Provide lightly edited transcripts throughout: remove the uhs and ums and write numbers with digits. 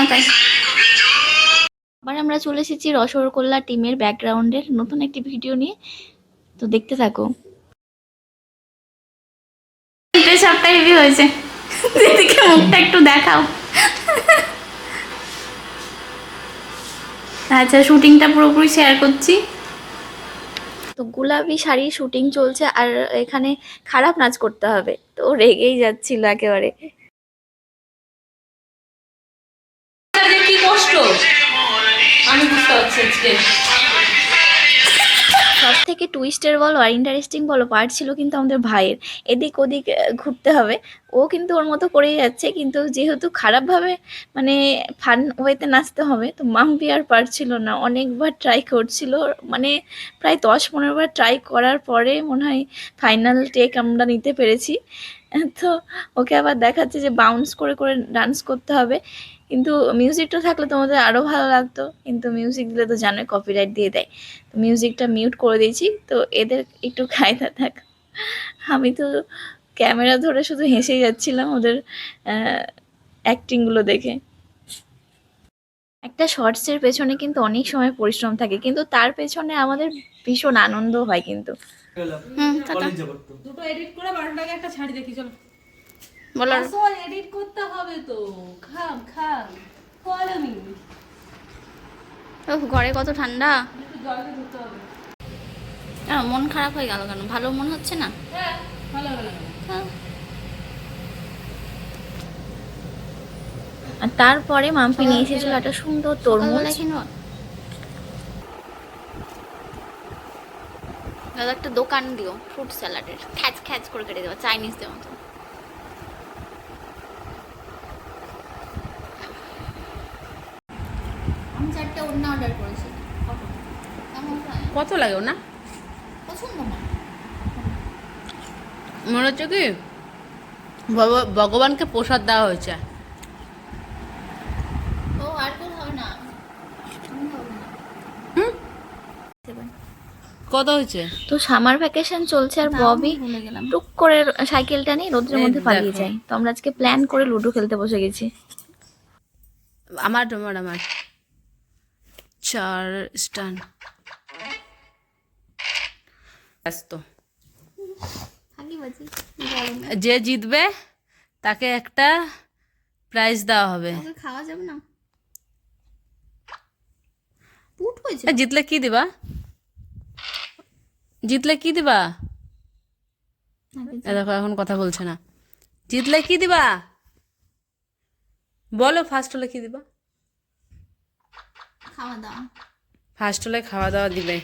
মাথায়। আবার আমরা চলে এসেছি রসগোল্লা টিমের ব্যাকগ্রাউন্ডের নতুন একটি ভিডিও নিয়ে, তো দেখতে থাকো। সবটা হেভি হয়েছে, দিদিকে মুখটা একটু দেখাও। আচ্ছা, শুটিংটা পুরোপুরি শেয়ার করছি। তো গোলাপি শাড়ি শুটিং চলছে আর এখানে খারাপ নাচ করতে হবে, তো রেগেই যাচ্ছিল একেবারে। কি কষ্ট আমি বুঝতে পারছি আজকে। সব থেকে টুইস্টের বলো আর ইন্টারেস্টিং বলো পার্ট ছিল কিন্তু আমাদের ভাইয়ের। এদিক ওদিক ঘুরতে হবে, ও কিন্তু ওর মতো করেই যাচ্ছে, কিন্তু যেহেতু খারাপভাবে মানে ফান ওয়েতে নাচতে হবে, তো মাম্পি আর পারছিল না, অনেকবার ট্রাই করছিল, মানে প্রায় 10-15 বার ট্রাই করার পরে মনে হয় ফাইনাল টেক আমরা নিতে পেরেছি। তো ওকে আবার দেখাচ্ছে যে বাউন্স করে করে ডান্স করতে হবে, কিন্তু মিউজিকটা থাকলে তোমাদের আরও ভালো লাগতো, কিন্তু মিউজিক দিলে তো জানোই কপিরাইট দিয়ে দেয়, তো মিউজিকটা মিউট করে দিয়েছি। তো এদের একটু কায়দা থাক, আমি তো ক্যামেরা ধরে শুধু হেসেই যাচ্ছিলাম ওদের অ্যাক্টিংগুলো দেখে। একটা শর্টসের পেছনে কিন্তু অনেক সময় পরিশ্রম থাকে, কিন্তু তার পেছনে আমাদের ভীষণ আনন্দ হয় কিন্তু। দুটো এডিট করে 12 টাকা একটা ছাড়ি দেখি চলো। বলো, আসল এডিট করতে হবে তো। খাম খাম ফলো মি। ঘরে কত ঠান্ডা, একটু জলকে ধুতে হবে। মন খারাপ হয়ে গেল কেন? ভালো মন হচ্ছে না? হ্যাঁ ভালো ভালো। আর তারপরে মাম্পি নিয়ে এসেছিল একটা সুন্দর তরমুজ। দাদা একটা দোকান দিও ফ্রুট স্যালাডের, খ্যাচ খ্যাচ করে কেটে দেওয়া চাইনিজদের মতো। আমি 4টা ওড়না অর্ডার করেছি। কত লাগে না? পছন্দ না, মনে হচ্ছে কি ভগবানকে প্রসাদ দেওয়া হয়েছে। ও আর কেউ হবে না। কত হয়েছে? তো সামার ভ্যাকেশন চলছে আর ববি টুক করে সাইকেলটা নিয়ে রোদ্রের মধ্যে পালিয়ে যায়, তো আমরা আজকে প্ল্যান করে লুডো খেলতে বসে গেছি। আমার 4 স্টান ব্যস্ত। যে জিতবে তাকে একটা প্রাইজ দেওয়া হবে। খাওয়া যাবে না, পুট হয়েছে। জিতলে কি দিবা? জিতলে কি দিবা? দেখো এখন কথা বলছে না। জিতলে কি দিবা বলো? ফার্স্ট হলে কি দিবা? খাওয়া দাওয়া। ফার্স্ট হলে খাওয়া দাওয়া দিবে।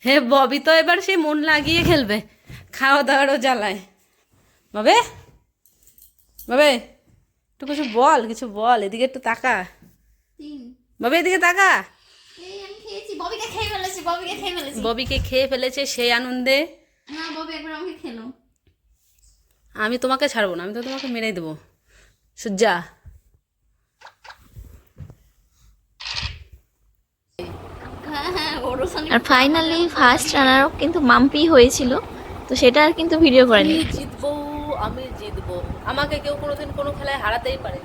হে ববি তো এবার সে মন লাগিয়ে খেলবে, খাওয়া দাওয়ারও জ্বালায়। বাবে বাবে একটু কিছু বল, কিছু বল, এদিকে একটু তাকা। বাবে এদিকে তাকা। ববিকে খেয়ে ফেলেছে সেই আনন্দে। আমি তোমাকে ছাড়বো না, আমি তো তোমাকে মেরেই দেবো সুজা। আর ফাইনালি ফার্স্ট রানার আপ কিন্তু মাম্পি হয়েছিল, তো সেটা আর কিন্তু ভিডিও করেনি। জিতবো, আমি জিতবো, আমাকে কেউ কোনোদিন কোনো খেলায় হারাতেই পারে।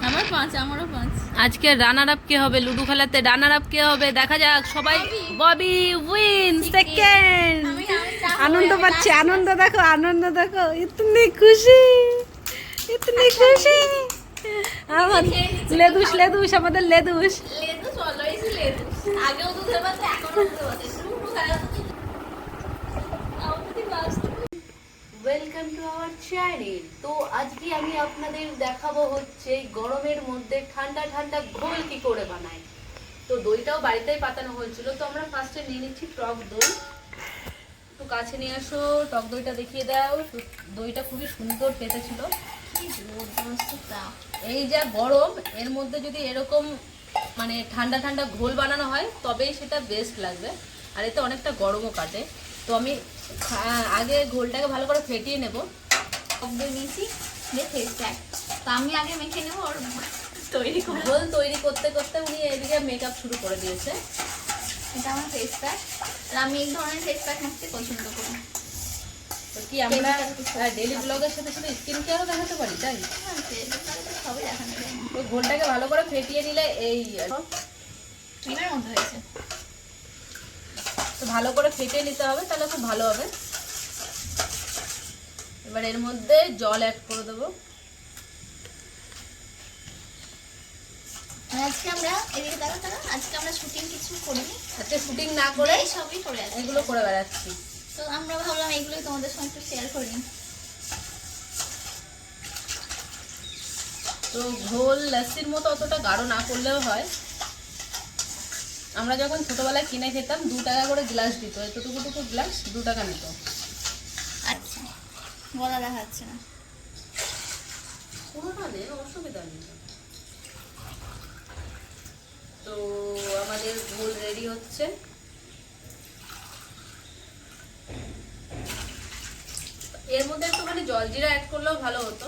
আমারও 5। আজকে রানার আপ কে হবে? লুডো খেলাতে রানার আপ কে হবে দেখা যাক। সবাই ববি উইন সেকেন্ড। আনন্দ পাচ্ছে, আনন্দ দেখো, আনন্দ দেখো, ইতনি খুশি, ইতনি খুশি। আমার লেদুস লেদুস, আমাদের লেদুস। আগেও দুধের বাচ্চা, এখনো দুধের বাচ্চা। Welcome to our channel. তো আজকে আমি আপনাদের দেখাবো হচ্ছে গরমের মধ্যে ঠান্ডা ঠান্ডা ঘোল কি করে বানায়। তো দইটাও বাড়িতেই পাতানো হয়েছিল, তো আমরা ফার্স্টে নিয়ে নিচ্ছি টক দই। একটু কাছে নিয়ে আসো, টক দইটা দেখিয়ে দাও। দইটা খুবই সুন্দর খেতে ছিল। এই যা গরম, এর মধ্যে যদি এরকম মানে ঠান্ডা ঠান্ডা ঘোল বানানো হয় তবেই সেটা বেস্ট লাগবে, আর এতে অনেকটা গরমও কাটে। তো আমি আগে ঘোলটাকে ভালো করে ফেটিয়ে নেব। তো আমি আগে মেখে নেবো, আর তৈরি করে ঘোল তৈরি করতে করতে উনি এদিকে মেকআপ শুরু করে দিয়েছে। এটা আমার ফেস প্যাক, আর আমি এই ধরনের ফেস প্যাক মাখতে পছন্দ করি। তো কি আমরা ডেইলি ব্লগের সাথে সাথে স্কিন কেয়ারও দেখাতে পারি, তাই? হ্যাঁ, সবই দেখানো যায়। তো ঘোলটাকে ভালো করে ফেটিয়ে নিলে এই ক্রিমের মতো হয়েছে। তো ভালো করে ফেটিয়ে নিতে হবে, তাহলে খুব ভালো হবে। এবার এর মধ্যে জল অ্যাড করে দেবো। আজকে আমরা এদিকে আজকে আমরা শুটিং কিছু করিনি, আজকে শুটিং না করে এই সবই করে আছি, এগুলো করে বেড়াচ্ছি। তো আমরা ভাবলাম এগুলোই তোমাদের সঙ্গে একটু শেয়ার করি। তো ঘোল লস্যির মতো অতটা গাঢ় না করলেও হয়। আমরা যখন ছোটবেলায় কিনে খেতাম 2 টাকা করে গ্লাস দিত, এতটুকু গ্লাস 2 টাকা নিত। আচ্ছা, গলা দেখা যাচ্ছে না, কোনোটা নেই, অসুবিধা নেই। তো আমাদের ঘোল রেডি হচ্ছে। এর মধ্যে একটুখানি জলজিরা অ্যাড করলেও ভালো হতো,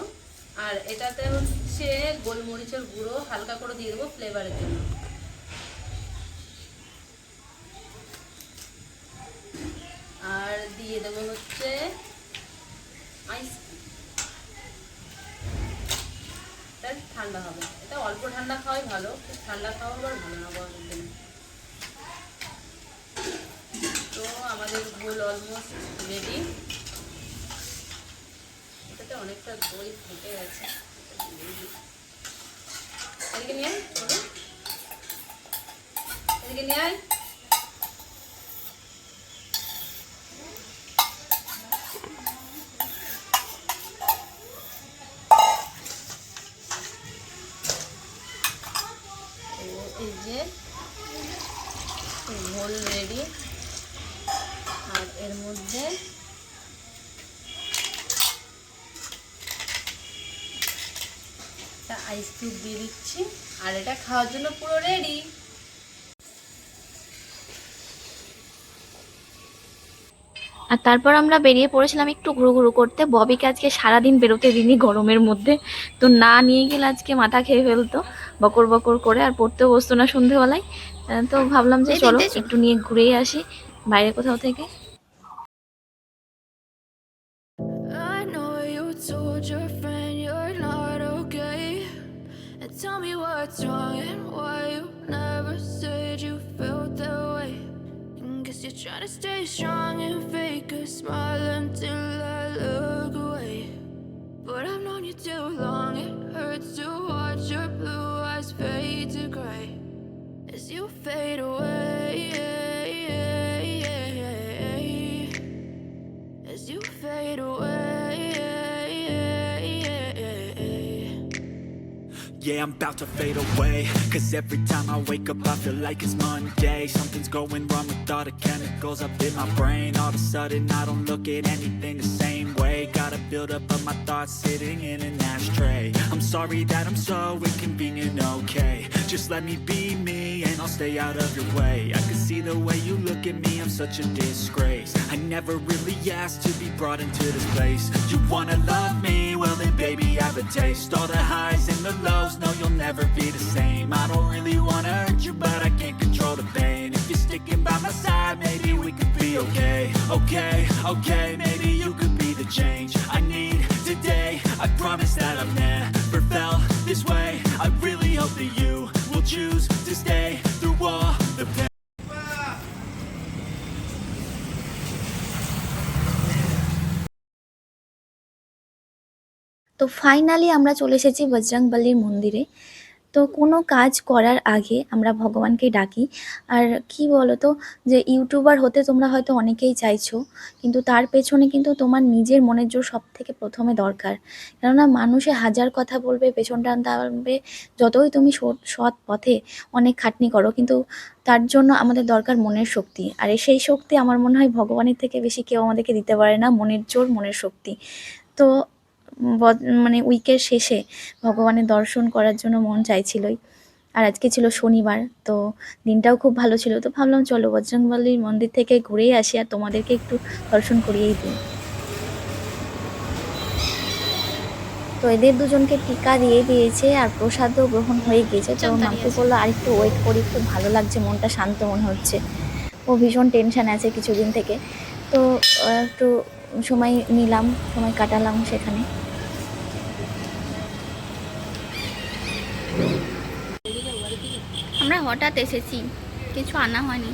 আর এটাতে হচ্ছে গোলমরিচের গুঁড়ো হালকা করে দিয়ে দেবো ফ্লেভারের জন্য। আর দিয়ে দেবো হচ্ছে আইসক্রিম। এটা ঠান্ডা হবে, এটা অল্প ঠান্ডা খাওয়াই ভালো, ঠান্ডা খাওয়া আবার ভালো না গরমের দিনে। তো আমাদের ঘোল অলমোস্ট রেডি। এটাতে অনেকটা দই ফুটে গেছে, এদিকে নিয়ে আয়, এদিকে নিয়ে আয়। এই যে ঘোল রেডি। আর এর মধ্যে একটা আইস কিউব দিয়ে দিচ্ছি, আর এটা খাওয়ার জন্য পুরো রেডি। আর তারপর আমরা বেরিয়ে পড়েছিলাম একটু ঘুরু করতে। ববিকে আজকে সারাদিন বেরোতে দিনই গরমের মধ্যে, তো না নিয়ে গেলে আজকে মাথা খেয়ে ফেলতো বকর বকর করে, আর পড়তেও বসতো না সন্ধেবেলায়। তো ভাবলাম যে চলো একটু নিয়ে ঘুরেই আসি বাইরে কোথাও থেকে। I know you told your friend you're not okay, and tell me what's wrong and why you never said you felt that way. And guess you're trying to stay strong and fake a smile until I look away. But I've known you too long, it hurts to watch your blue eyes fade to gray as you fade away, as you fade away. Yeah, I'm about to fade away, 'cause every time I wake up I feel like it's Monday. Something's going wrong with all the chemicals up in my brain. All of a sudden I don't look at anything the same way. Gotta build up of my thoughts sitting in an ashtray. I'm sorry that I'm so inconvenient, okay? Just let me be me and I'll stay out of your way. I can see the way you look at me, I'm such a disgrace. I never really asked to be brought into this place. You wanna love me? Well then baby I have a taste. All the highs and the lows, no you'll never be the same. I don't really wanna hurt you but I can't control the pain. If you're sticking by my side, maybe we could be okay. Okay, maybe you could be the change I need today. I promise that I've never felt this way. I really hope that you will choose to stay through all the pain. তো finally আমরা চলে এসেছি বজরংবলীর মন্দিরে। তো কোনো কাজ করার আগে আমরা ভগবানকে ডাকি। আর কি বলো তো, যে ইউটিউবার হতে তোমরা হয়তো অনেকেই চাইছো, কিন্তু তার পেছনে কিন্তু তোমার নিজের মনের জোর সব থেকে প্রথমে দরকার। কেননা মানুষে হাজার কথা বলবে, পেছন টানবে, যতই তুমি সৎ পথে অনেক খাটনি করো, কিন্তু তার জন্য আমাদের দরকার মনের শক্তি। আর সেই শক্তি আমার মনে হয় ভগবানের থেকে বেশি কেউ আমাদেরকে দিতে পারে না, মনের জোর, মনের শক্তি। তো মানে উইকের শেষে ভগবানের দর্শন করার জন্য মন চাইছিলই। আর আজকে ছিল শনিবার, তো দিনটাও খুব ভালো ছিল। তো ভাবলাম চলো বজরংবলীর মন্দির থেকে ঘুরেই আসি আর তোমাদেরকে একটু দর্শন করিয়েই দিই। তো এদের দুজনকে টিকা দিয়ে দিয়েছে আর প্রসাদও গ্রহণ হয়ে গিয়েছে। তো মাম্পি বললো আর একটু ওয়েট করি, একটু ভালো লাগছে, মনটা শান্ত মনে হচ্ছে। ও ভীষণ টেনশানে আছে কিছুদিন থেকে, তো একটু সময় নিলাম, সময় কাটালাম সেখানে। আমরা হঠাৎ এসেছি, কিছু আনা হয়নি।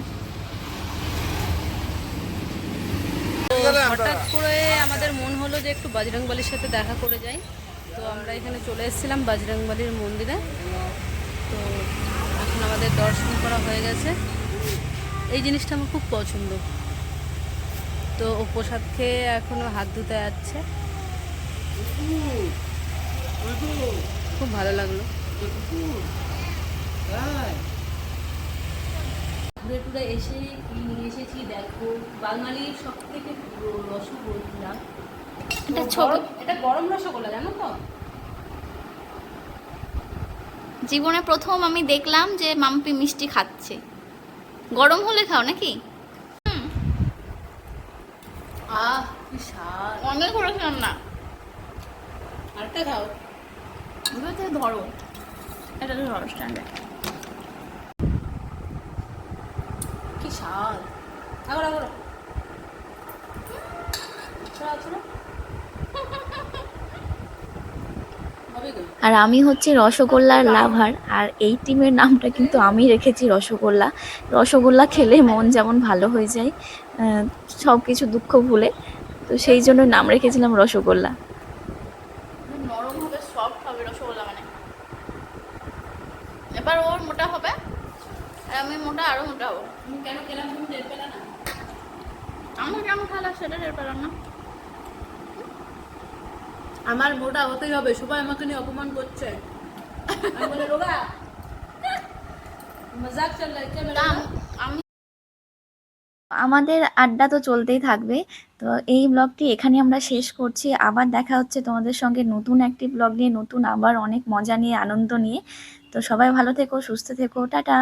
হঠাৎ করে আমাদের মন হলো যে একটু বজরংবলীর সাথে দেখা করে যাই। তো আমরা এখানে চলে এসেছিলাম বজরংবলীর মন্দিরে। তো এখন আমাদের দর্শন করা হয়ে গেছে। এই জিনিসটা আমার খুব পছন্দ। তো ও প্রসাদ খেয়ে এখনও হাত ধুতে যাচ্ছে, খুব ভালো লাগলো। ঘুরে টুরে এসে কি নিয়ে এসেছি দেখো, বাঙালির সব থেকে রসগোল্লা। এটা ছবি, এটা গরম রসগোল্লা, জানো তো? জীবনে প্রথম আমি দেখলাম যে মাম্পি মিষ্টি খাচ্ছে। গরম হলে খাও নাকি? আহ কি স্বাদ! অনেক করেছিলাম না, আরেকটা খাও। এবার থেকে ধরো, এটা তো ধরো স্ট্যান্ডে। কি স্বাদ! আগর আগর হবে গো। আর আমি হচ্ছে রসগোল্লার লাভার, আর এই টিমের নামটা কিন্তু আমি রেখেছি রসগোল্লা। রসগোল্লা খেলে মন যেমন ভালো হয়ে যায়, সব কিছু দুঃখ ভুলে, তো সেই জন্য নাম রেখেছিলাম রসগোল্লা। নরম হবে, সফট হবে রসগোল্লা মানে। এবার ওর মোটা হবে আর আমি মোটা, আরো মোটা হবো। তুমি কেন খেলাম তুমি টের পেলে না? আমার কেমন খালা সেটা টের পেলাম না। আমার মোটা হতেই হবে, সবাই আমাকে নিয়ে অপমান করছে। আমি বলে রোগা মজাক চল রहा है क्या मेरा? আমি আমাদের আড্ডা তো চলতেই থাকবে। তো এই ব্লগটি এখানে আমরা শেষ করছি। আবার দেখা হচ্ছে তোমাদের সঙ্গে নতুন একটি ব্লগ নিয়ে, নতুন আবার অনেক মজা নিয়ে, আনন্দ নিয়ে। তো সবাই ভালো থেকো, সুস্থ থেকো, টাটা।